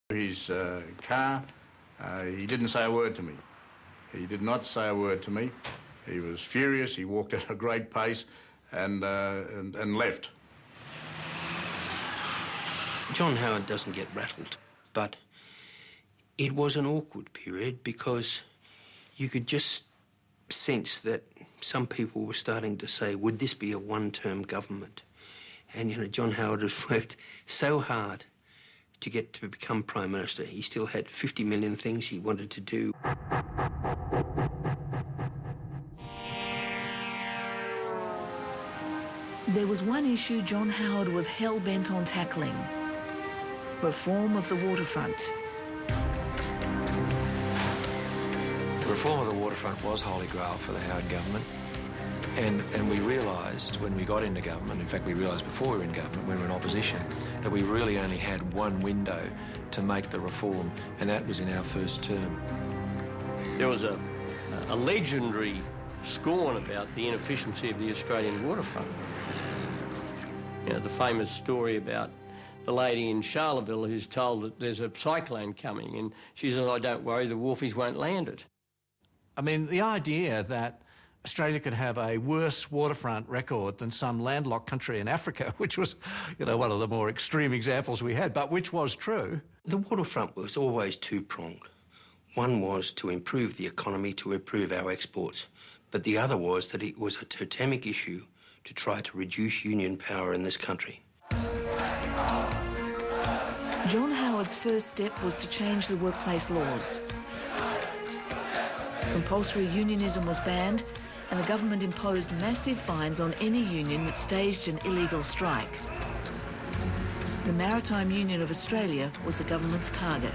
his car. He didn't say a word to me. He did not say a word to me. He was furious. He walked at a great pace and left. John Howard doesn't get rattled, but it was an awkward period because you could just sense that some people were starting to say, would this be a one-term government? And, you know, John Howard has worked so hard to get to become Prime Minister. He still had 50 million things he wanted to do. There was one issue John Howard was hell-bent on tackling: reform of the waterfront. The reform of the waterfront was holy grail for the Howard government. And we realised when we got into government, in fact we realised before we were in government, when we were in opposition, that we really only had one window to make the reform, and that was in our first term. There was a legendary scorn about the inefficiency of the Australian waterfront. You know, the famous story about the lady in Charleville who's told that there's a cyclone coming, and she says, "Oh, don't worry, the wharfies won't land it." I mean, the idea that Australia could have a worse waterfront record than some landlocked country in Africa, which was, you know, one of the more extreme examples we had, but which was true. The waterfront was always two-pronged. One was to improve the economy, to improve our exports, but the other was that it was a totemic issue to try to reduce union power in this country. John Howard's first step was to change the workplace laws. Compulsory unionism was banned, and the government imposed massive fines on any union that staged an illegal strike. The Maritime Union of Australia was the government's target.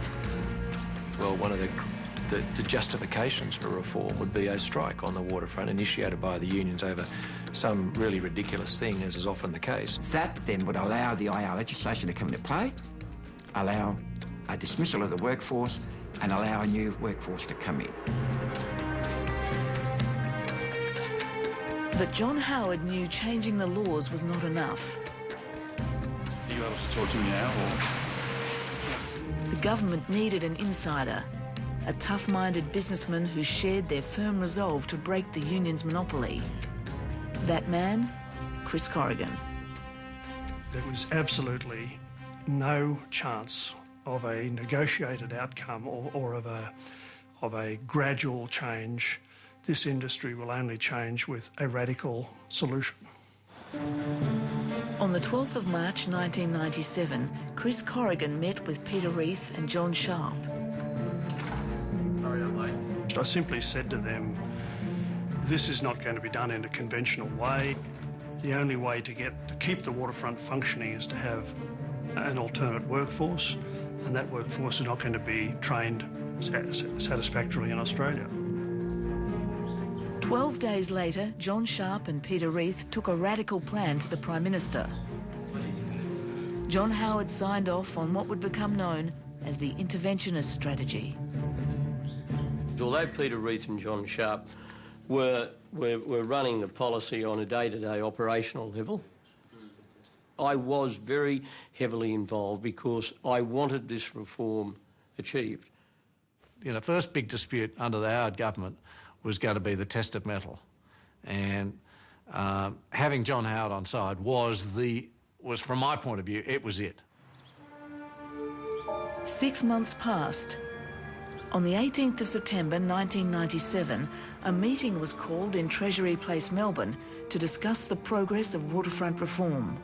Well, one of the justifications for reform would be a strike on the waterfront initiated by the unions over some really ridiculous thing, as is often the case. That then would allow the IR legislation to come into play, allow a dismissal of the workforce, and allow a new workforce to come in. But John Howard knew changing the laws was not enough. Are you able to talk to me now, or...? The government needed an insider, a tough-minded businessman who shared their firm resolve to break the union's monopoly. That man, Chris Corrigan. There was absolutely no chance of a negotiated outcome or of a gradual change. This industry will only change with a radical solution. On the 12th of March 1997, Chris Corrigan met with Peter Reith and John Sharp. Sorry, I'm late. I simply said to them, this is not going to be done in a conventional way. The only way to keep the waterfront functioning is to have an alternate workforce, and that workforce is not going to be trained satisfactorily in Australia. 12 days later, John Sharp and Peter Reith took a radical plan to the Prime Minister. John Howard signed off on what would become known as the interventionist strategy. Although Peter Reith and John Sharp were running the policy on a day-to-day operational level, I was very heavily involved because I wanted this reform achieved. You know, first big dispute under the Howard government was going to be the test of metal, and having John Howard on side was, from my point of view, it was it. 6 months passed. On the 18th of September 1997, a meeting was called in Treasury Place, Melbourne, to discuss the progress of waterfront reform.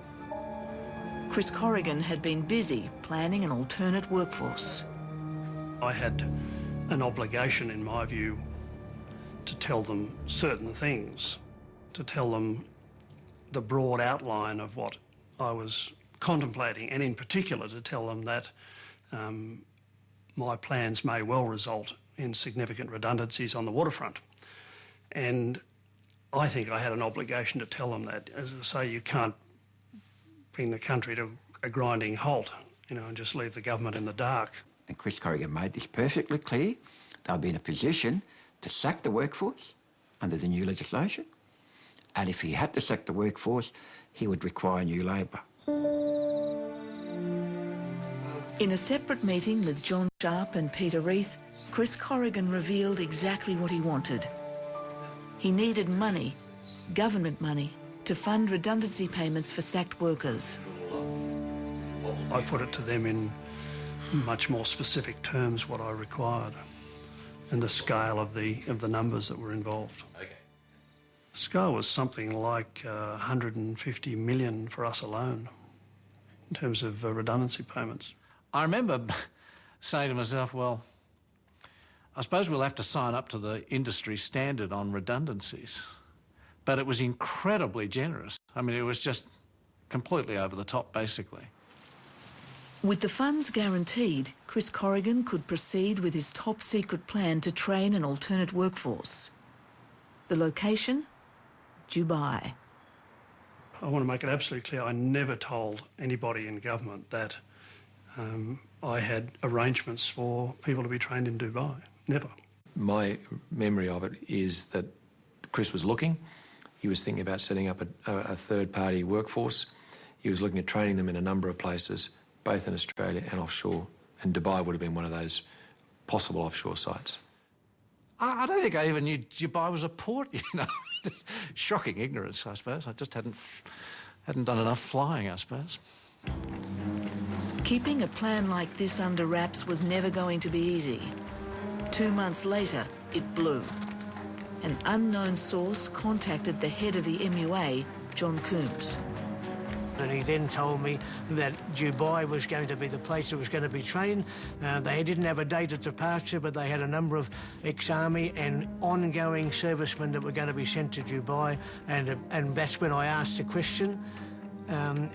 Chris Corrigan had been busy planning an alternate workforce. I had an obligation, in my view, to tell them certain things, to tell them the broad outline of what I was contemplating, and in particular to tell them that my plans may well result in significant redundancies on the waterfront. And I think I had an obligation to tell them that. As I say, you can't bring the country to a grinding halt, you know, and just leave the government in the dark. And Chris Corrigan made this perfectly clear. They'll be in a position to sack the workforce under the new legislation. And if he had to sack the workforce, he would require new labour. In a separate meeting with John Sharp and Peter Reith, Chris Corrigan revealed exactly what he wanted. He needed money, government money, to fund redundancy payments for sacked workers. I put it to them in much more specific terms what I required and the scale of the numbers that were involved. Okay. The scale was something like 150 million for us alone in terms of redundancy payments. I remember saying to myself, well, I suppose we'll have to sign up to the industry standard on redundancies. But it was incredibly generous. I mean, it was just completely over the top, basically. With the funds guaranteed, Chris Corrigan could proceed with his top secret plan to train an alternate workforce. The location? Dubai. I want to make it absolutely clear, I never told anybody in government that I had arrangements for people to be trained in Dubai. Never. My memory of it is that Chris was looking. He was thinking about setting up a third-party workforce. He was looking at training them in a number of places, both in Australia and offshore, and Dubai would have been one of those possible offshore sites. I don't think I even knew Dubai was a port, you know. Shocking ignorance, I suppose. I just hadn't done enough flying, I suppose. Keeping a plan like this under wraps was never going to be easy. 2 months later, it blew. An unknown source contacted the head of the MUA, John Coombs. And he then told me that Dubai was going to be the place that was going to be trained. They didn't have a date of departure, but they had a number of ex-army and ongoing servicemen that were going to be sent to Dubai. And that's when I asked the question,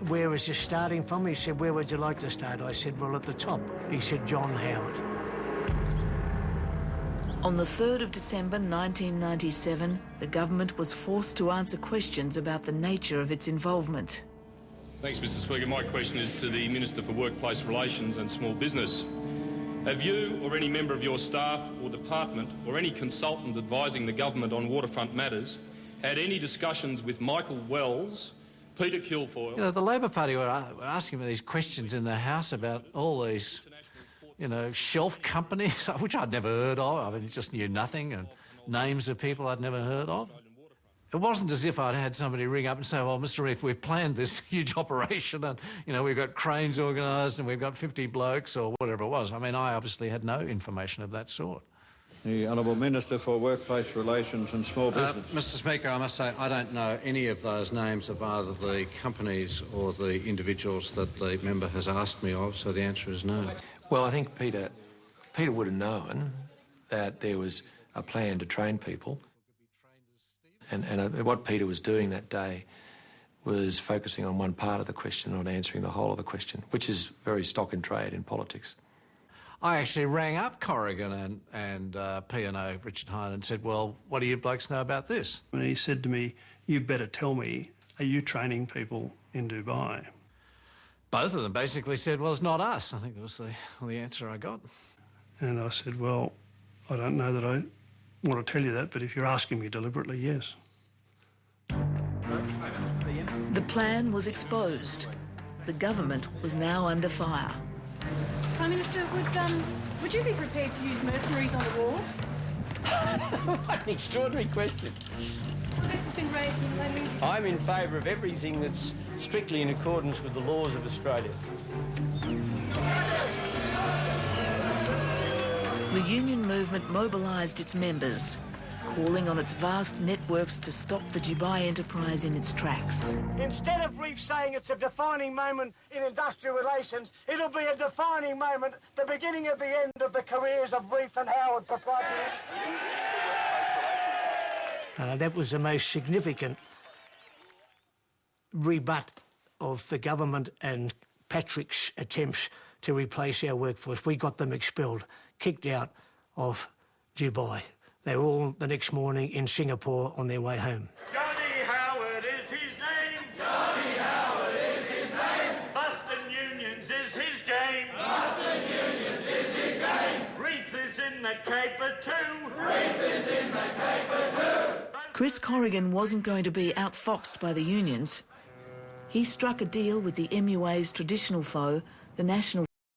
where is this starting from? He said, where would you like to start? I said, well, at the top. He said, John Howard. On the 3rd of December 1997, the government was forced to answer questions about the nature of its involvement. Thanks, Mr Speaker. My question is to the Minister for Workplace Relations and Small Business. Have you or any member of your staff or department or any consultant advising the government on waterfront matters had any discussions with Michael Wells, Peter Kilfoyle... You know, the Labor Party were asking me these questions in the House about all these, you know, shelf companies, which I'd never heard of. I mean, just knew nothing, and names of people I'd never heard of. It wasn't as if I'd had somebody ring up and say, well, Mr Reith, we've planned this huge operation and, you know, we've got cranes organised and we've got 50 blokes or whatever it was. I mean, I obviously had no information of that sort. The Honourable Minister for Workplace Relations and Small Business. Mr Speaker, I must say I don't know any of those names of either the companies or the individuals that the member has asked me of, so the answer is no. Well, I think Peter would have known that there was a plan to train people. And what Peter was doing that day was focusing on one part of the question, not answering the whole of the question, which is very stock in trade in politics. I actually rang up Corrigan and P&O, Richard Hine, and said, well, what do you blokes know about this? And he said to me, you better tell me, are you training people in Dubai? Both of them basically said, well, it's not us. I think that was the answer I got. And I said, well, I don't know that I want to tell you that, but if you're asking me deliberately, yes. The plan was exposed. The government was now under fire. Prime Minister, would you be prepared to use mercenaries on the wharf? What an extraordinary question. Well, this has been raised in lately. I'm in favour of everything that's strictly in accordance with the laws of Australia. The union movement mobilised its members, calling on its vast networks to stop the Dubai enterprise in its tracks. Instead of Reith saying it's a defining moment in industrial relations, it'll be a defining moment, the beginning of the end of the careers of Reith and Howard proprietors. That was the most significant rebut of the government and Patrick's attempts to replace our workforce. We got them expelled, kicked out of Dubai. They were all the next morning in Singapore on their way home. Johnny Howard is his name. Johnny Howard is his name. Busting unions is his game. Busting unions is his game. Reith is in the caper too. Reith is in the caper too. Chris Corrigan wasn't going to be outfoxed by the unions. He struck a deal with the MUA's traditional foe, the National